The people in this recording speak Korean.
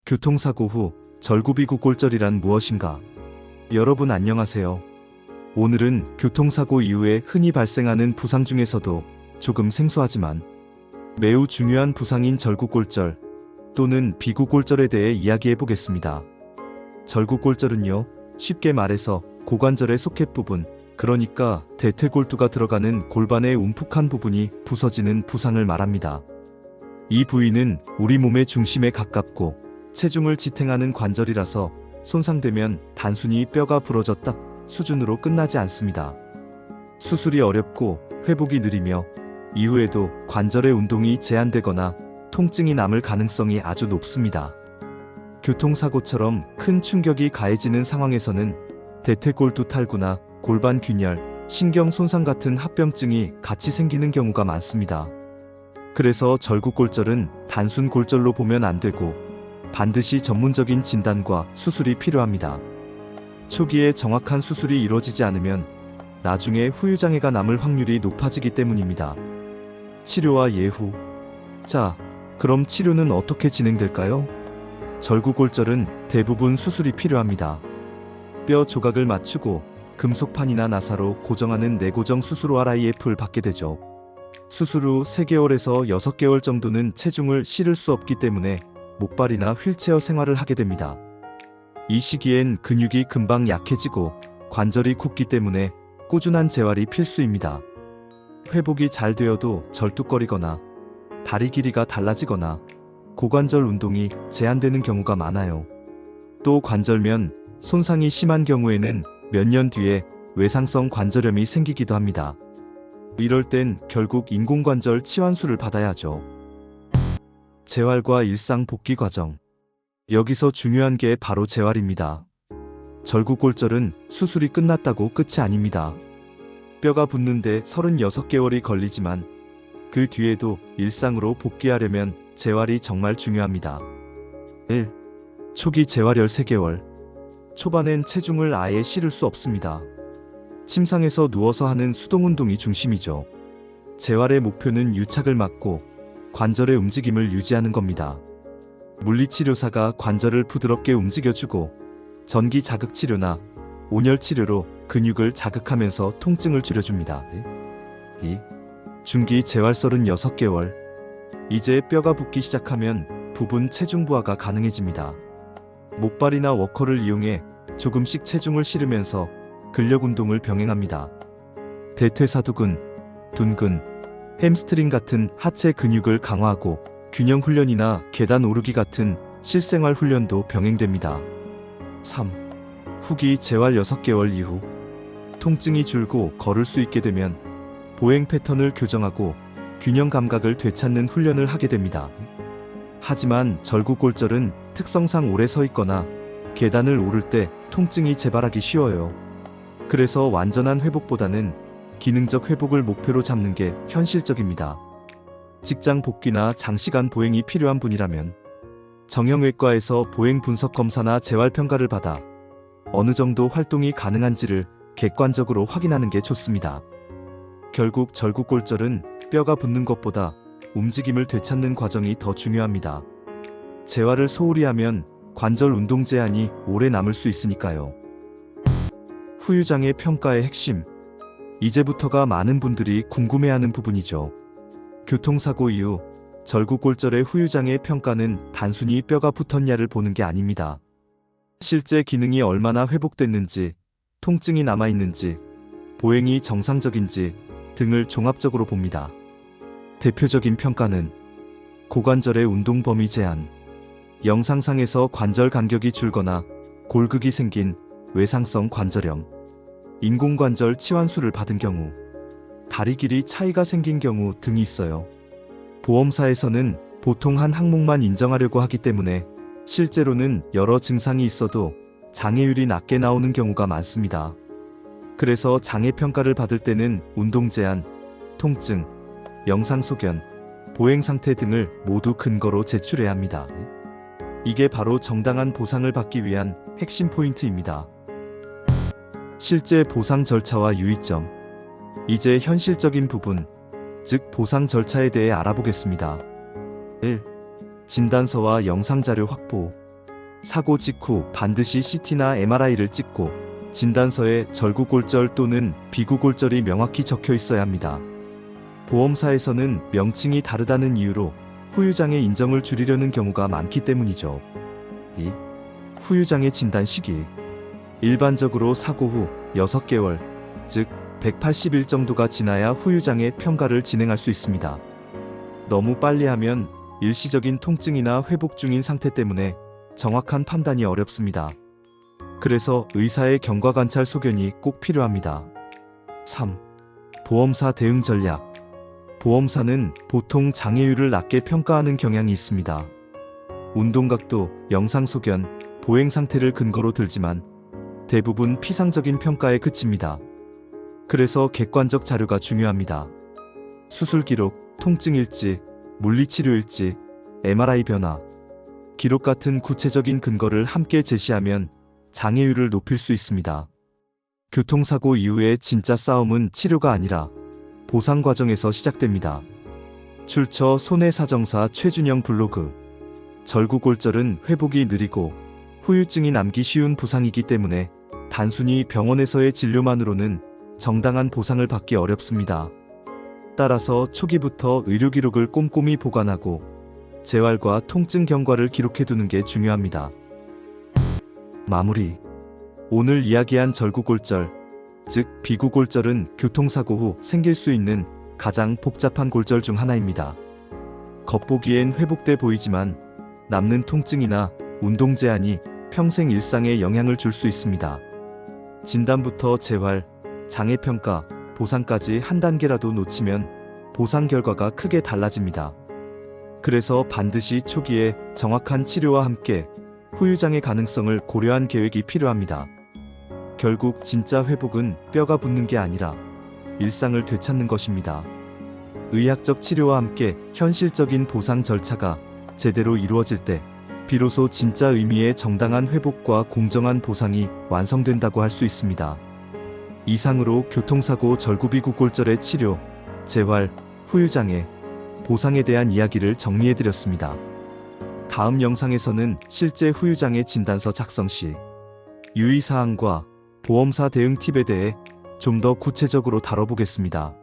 교통사고 후 절구비구골절이란 무엇인가? 여러분 안녕하세요. 오늘은 교통사고 이후에 흔히 발생하는 부상 중에서도 조금 생소하지만 매우 중요한 부상인 절구골절 또는 비구골절에 대해 이야기해 보겠습니다. 절구골절은요, 쉽게 말해서 고관절의 소켓 부분, 그러니까 대퇴골두가 들어가는 골반의 움푹한 부분이 부서지는 부상을 말합니다. 이 부위는 우리 몸의 중심에 가깝고 체중을 지탱하는 관절이라서 손상되면 단순히 뼈가 부러졌다 수준으로 끝나지 않습니다. 수술이 어렵고 회복이 느리며 이후에도 관절의 운동이 제한되거나 통증이 남을 가능성이 아주 높습니다. 교통사고처럼 큰 충격이 가해지는 상황에서는 대퇴골두 탈구나 골반 균열, 신경 손상 같은 합병증이 같이 생기는 경우가 많습니다. 그래서 절구골절은 단순 골절로 보면 안 되고 반드시 전문적인 진단과 수술이 필요합니다. 초기에 정확한 수술이 이루어지지 않으면 나중에 후유장애가 남을 확률이 높아지기 때문입니다. 치료와 예후. 자, 그럼 치료는 어떻게 진행될까요? 절구골절은 대부분 수술이 필요합니다. 뼈 조각을 맞추고 금속판이나 나사로 고정하는 내고정 수술 RIF를 받게 되죠. 수술 후 3개월에서 6개월 정도는 체중을 실을 수 없기 때문에 목발이나 휠체어 생활을 하게 됩니다. 이 시기엔 근육이 금방 약해지고 관절이 굳기 때문에 꾸준한 재활이 필수입니다. 회복이 잘 되어도 절뚝거리거나 다리 길이가 달라지거나 고관절 운동이 제한되는 경우가 많아요. 또 관절면 손상이 심한 경우에는 몇 년 뒤에 외상성 관절염이 생기기도 합니다. 이럴 땐 결국 인공관절 치환술을 받아야 하죠. 재활과 일상 복귀 과정. 여기서 중요한 게 바로 재활입니다. 절구골절은 수술이 끝났다고 끝이 아닙니다. 뼈가 붙는데 36개월이 걸리지만 그 뒤에도 일상으로 복귀하려면 재활이 정말 중요합니다. 1. 초기 재활 13개월. 초반엔 체중을 아예 실을 수 없습니다. 침상에서 누워서 하는 수동운동이 중심이죠. 재활의 목표는 유착을 막고 관절의 움직임을 유지하는 겁니다. 물리치료사가 관절을 부드럽게 움직여주고 전기 자극치료나 온열치료로 근육을 자극하면서 통증을 줄여줍니다. 2. 중기 재활 36개월. 이제 뼈가 붙기 시작하면 부분 체중 부하가 가능해집니다. 목발이나 워커를 이용해 조금씩 체중을 실으면서 근력 운동을 병행합니다. 대퇴사두근, 둔근, 햄스트링 같은 하체 근육을 강화하고 균형 훈련이나 계단 오르기 같은 실생활 훈련도 병행됩니다. 3. 후기 재활 6개월 이후. 통증이 줄고 걸을 수 있게 되면 보행 패턴을 교정하고 균형 감각을 되찾는 훈련을 하게 됩니다. 하지만 절구골절은 특성상 오래 서 있거나 계단을 오를 때 통증이 재발하기 쉬워요. 그래서 완전한 회복보다는 기능적 회복을 목표로 잡는 게 현실적입니다. 직장 복귀나 장시간 보행이 필요한 분이라면 정형외과에서 보행 분석 검사나 재활 평가를 받아 어느 정도 활동이 가능한지를 객관적으로 확인하는 게 좋습니다. 결국 절구골절은 뼈가 붙는 것보다 움직임을 되찾는 과정이 더 중요합니다. 재활을 소홀히 하면 관절 운동 제한이 오래 남을 수 있으니까요. 후유장애 평가의 핵심. 이제부터가 많은 분들이 궁금해하는 부분이죠. 교통사고 이후 절구골절의 후유장애 평가는 단순히 뼈가 붙었냐를 보는 게 아닙니다. 실제 기능이 얼마나 회복됐는지, 통증이 남아있는지, 보행이 정상적인지 등을 종합적으로 봅니다. 대표적인 평가는 고관절의 운동 범위 제한, 영상상에서 관절 간격이 줄거나 골극이 생긴 외상성 관절염, 인공관절 치환술을 받은 경우, 다리 길이 차이가 생긴 경우 등이 있어요. 보험사에서는 보통 한 항목만 인정하려고 하기 때문에 실제로는 여러 증상이 있어도 장애율이 낮게 나오는 경우가 많습니다. 그래서 장애평가를 받을 때는 운동 제한, 통증, 영상 소견, 보행 상태 등을 모두 근거로 제출해야 합니다. 이게 바로 정당한 보상을 받기 위한 핵심 포인트입니다. 실제 보상 절차와 유의점. 이제 현실적인 부분, 즉 보상 절차에 대해 알아보겠습니다. 1. 진단서와 영상자료 확보. 사고 직후 반드시 CT나 MRI를 찍고 진단서에 절구골절 또는 비구골절이 명확히 적혀 있어야 합니다. 보험사에서는 명칭이 다르다는 이유로 후유장애 인정을 줄이려는 경우가 많기 때문이죠. 2. 후유장애 진단 시기. 일반적으로 사고 후 6개월, 즉 180일 정도가 지나야 후유장애 평가를 진행할 수 있습니다. 너무 빨리 하면 일시적인 통증이나 회복 중인 상태 때문에 정확한 판단이 어렵습니다. 그래서 의사의 경과관찰 소견이 꼭 필요합니다. 3. 보험사 대응 전략. 보험사는 보통 장애율을 낮게 평가하는 경향이 있습니다. 운동각도, 영상 소견, 보행 상태를 근거로 들지만 대부분 피상적인 평가에 그칩니다. 그래서 객관적 자료가 중요합니다. 수술 기록, 통증 일지, 물리치료 일지, MRI 변화, 기록 같은 구체적인 근거를 함께 제시하면 장애율을 높일 수 있습니다. 교통사고 이후의 진짜 싸움은 치료가 아니라 보상 과정에서 시작됩니다. 출처 손해사정사 최준영 블로그. 절구골절은 회복이 느리고 후유증이 남기 쉬운 부상이기 때문에 단순히 병원에서의 진료만으로는 정당한 보상을 받기 어렵습니다. 따라서 초기부터 의료기록을 꼼꼼히 보관하고 재활과 통증 경과를 기록해두는 게 중요합니다. 마무리. 오늘 이야기한 절구골절, 즉 비구골절은 교통사고 후 생길 수 있는 가장 복잡한 골절 중 하나입니다. 겉보기엔 회복돼 보이지만 남는 통증이나 운동 제한이 평생 일상에 영향을 줄 수 있습니다. 진단부터 재활, 장애평가, 보상까지 한 단계라도 놓치면 보상 결과가 크게 달라집니다. 그래서 반드시 초기에 정확한 치료와 함께 후유장애 가능성을 고려한 계획이 필요합니다. 결국 진짜 회복은 뼈가 붙는 게 아니라 일상을 되찾는 것입니다. 의학적 치료와 함께 현실적인 보상 절차가 제대로 이루어질 때 비로소 진짜 의미의 정당한 회복과 공정한 보상이 완성된다고 할 수 있습니다. 이상으로 교통사고 절구비구골절의 치료, 재활, 후유장애, 보상에 대한 이야기를 정리해드렸습니다. 다음 영상에서는 실제 후유장애 진단서 작성 시 유의사항과 보험사 대응 팁에 대해 좀 더 구체적으로 다뤄보겠습니다.